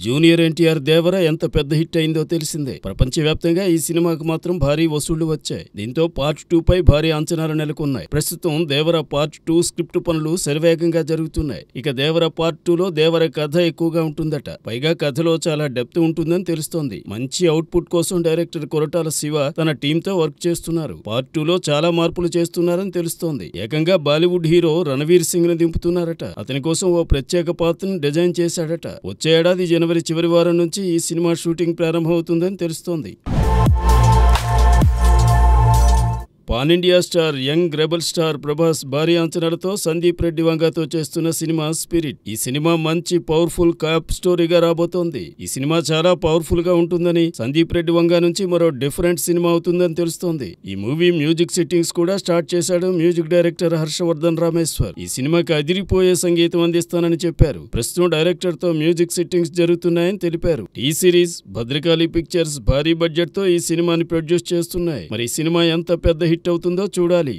Junior NTR దేవర ఎంత పెద్ద hit అయిందో తెలిసిందే. ప్రపంచవ్యాప్తంగా ఈ సినిమాకు మాత్రం భారీ వసూళ్లు వచ్చాయి. దీంతో పార్ట్ 2 పై భారీ అంచనాలు నెలకొన్నాయి. ప్రస్తుతం దేవర పార్ట్ 2 స్క్రిప్ట్ పనులు శరవేగంగా జరుగుతున్నాయి. ఇక దేవర పార్ట్ 2లో దేవర కథ ఎక్కువగా ఉంటుందట. పైగా కథలో చాలా డెప్త్ ఉంటుందని తెలుస్తోంది. మంచి అవుట్పుట్ కోసం డైరెక్టర్ కొరటాల శివ తన టీంతో వర్క్ చేస్తున్నారు. పార్ట్ 2లో చాలా మార్పులు చేస్తున్నారని తెలుస్తోంది. ఏకంగా బాలీవుడ్ హీరో రణవీర్ సింగ్ ను దింపుతున్నారట. అతని కోసం ఓ ప్రత్యేక పాత్రను డిజైన్ చేశాడట. వచ్చే ఏడాది జనవరి చివరి వారం నుంచి ఈ సినిమా షూటింగ్ ప్రారంభమవుతుందని తెలుస్తోంది. Pan India star young rebel star Prabhas భారీ అంచనాలతో సందీప్ రెడ్డి వంగతో చేస్తున్న సినిమా స్పిరిట్. ఈ సినిమా మంచి పవర్ఫుల్ కాప్ స్టోరీగా రాబోతోంది. ఈ సినిమా చాలా పవర్ఫుల్ గా ఉంటుందని, సందీప్ రెడ్డి వంగ నుంచి మరో డిఫరెంట్ సినిమా అవుతుందని తెలుస్తోంది. ఈ మూవీ మ్యూజిక్ సిట్టింగ్స్ కూడా స్టార్ట్ చేశాడు మ్యూజిక్ డైరెక్టర్ హర్షవర్ధన్ రామేశ్వర్. ఈ సినిమాకి అదిరిపోయే సంగీతం అందిస్తానని చెప్పారు. ప్రస్తుతం డైరెక్టర్ తో మ్యూజిక్ సిట్టింగ్స్ జరుగుతున్నాయని తెలిపారు. టీ సిరీస్, భద్రకాళి పిక్చర్స్ భారీ బడ్జెట్ తో ఈ సినిమాని ప్రొడ్యూస్ చేస్తున్నాయి. మరి ఈ సినిమా ఎంత పెద్ద హిట్ అవుతుందో చూడాలి.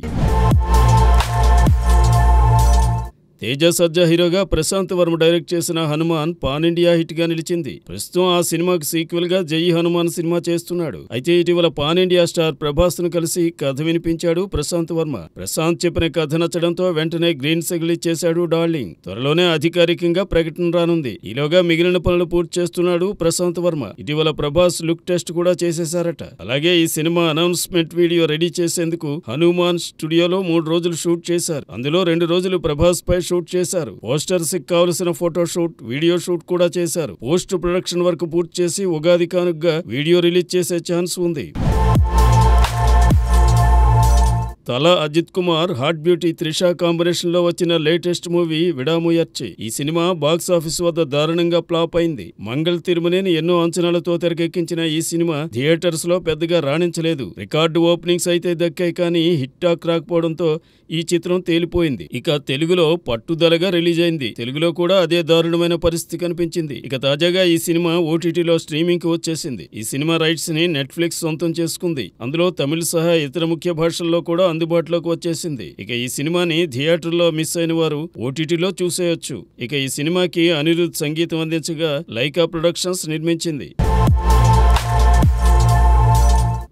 తేజ సజ్జా హీరోగా ప్రశాంత్ వర్మ డైరెక్ట్ చేసిన హనుమాన్ పాన్ ఇండియా హిట్ గా నిలిచింది. ప్రస్తుతం ఆ సినిమాకు సీక్వెల్ గా జై హనుమాన్ సినిమా చేస్తున్నాడు. అయితే ఇటీవల పాన్ ఇండియా స్టార్ ప్రభాస్ ను కలిసి కథ వినిపించాడు ప్రశాంత్ వర్మ. ప్రశాంత్ చెప్పిన కథ నచ్చడంతో వెంటనే గ్రీన్ సిగ్నల్ ఇచ్చేశాడు డార్లింగ్. త్వరలోనే అధికారికంగా ప్రకటన రానుంది. ఈలోగా మిగిలిన పనులు పూర్తి చేస్తున్నాడు ప్రశాంత్ వర్మ. ఇటీవల ప్రభాస్ లుక్ టెస్ట్ కూడా చేసేశారట. అలాగే ఈ సినిమా అనౌన్స్మెంట్ వీడియో రెడీ చేసేందుకు హనుమాన్ స్టూడియోలో 3 రోజులు షూట్ చేశారు. అందులో 2 రోజులు ప్రభాస్ పై షూట్ చేశారు. పోస్టర్స్ కి కావలసిన ఫోటో షూట్, వీడియో షూట్ కూడా చేశారు. పోస్ట్ ప్రొడక్షన్ వర్క్ పూర్తి చేసి ఉగాది కానుకగా వీడియో రిలీజ్ చేసే ఛాన్స్ ఉంది. Thala Ajith Kumar hot beauty Trisha combination లో వచ్చిన లేటెస్ట్ మూవీ విడాముయర్చి. ఈ సినిమా బాక్స్ ఆఫీస్ వద్ద దారుణంగా ఫ్లాప్ అయింది. మంగళ్ తిరుమనేని ఎన్నో అంచనాలతో తెరకెక్కించిన ఈ సినిమా థియేటర్స్ లో పెద్దగా రాణించలేదు. రికార్డు ఓపెనింగ్స్ అయితే దక్కాయి, కానీ హిట్ టాక్ రాకపోవడంతో ఈ చిత్రం తేలిపోయింది. ఇక తెలుగులో పట్టుదలగా రిలీజ్ అయింది. తెలుగులో కూడా అదే దారుణమైన పరిస్థితి కనిపించింది. ఇక తాజాగా ఈ సినిమా ఓటీటీలో స్ట్రీమింగ్ కి వచ్చేసింది. ఈ సినిమా రైట్స్ ని నెట్ఫ్లిక్స్ సొంతం చేసుకుంది. అందులో తమిళ సహా ఇతర ముఖ్య భాషల్లో కూడా అందుబాటులోకి వచ్చేసింది. ఇక ఈ సినిమాని థియేటర్లో మిస్ అయిన వారు ఓటీటీలో చూసేయొచ్చు. ఇక ఈ సినిమాకి అనిరుద్ సంగీతం అందించగా లైకా ప్రొడక్షన్స్ నిర్మించింది.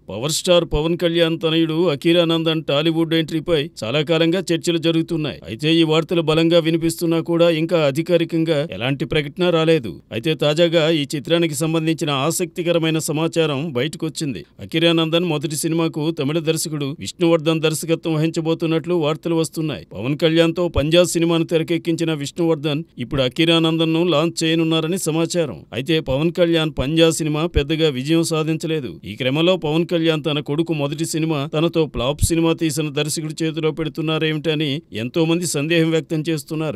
పవర్ స్టార్ పవన్ కళ్యాణ్ తనయుడు అఖీరానందన్ టాలీవుడ్ ఎంట్రీపై చాలా కాలంగా చర్చలు జరుగుతున్నాయి. అయితే ఈ వార్తలు బలంగా వినిపిస్తున్నా కూడా ఇంకా అధికారికంగా ఎలాంటి ప్రకటన రాలేదు. అయితే తాజాగా ఈ చిత్రానికి సంబంధించిన ఆసక్తికరమైన సమాచారం బయటకొచ్చింది. అఖీరానందన్ మొదటి సినిమాకు తమిళ దర్శకుడు విష్ణువర్ధన్ దర్శకత్వం వహించబోతున్నట్లు వార్తలు వస్తున్నాయి. పవన్ కళ్యాణ్ తో పంజాబ్ సినిమాను తెరకెక్కించిన విష్ణువర్ధన్ ఇప్పుడు అఖీరానందన్ ను లాంచ్ చేయనున్నారని సమాచారం. అయితే పవన్ కళ్యాణ్ పంజాబ్ సినిమా పెద్దగా విజయం సాధించలేదు. ఈ క్రమంలో పవన్ కళ్యాణ్ తన కొడుకు మొదటి సినిమా తనతో ఫ్లాప్ సినిమా తీసిన దర్శకుడి చేతిలో పెడుతున్నారేమిటని ఎంతో మంది సందేహం వ్యక్తం చేస్తున్నారు.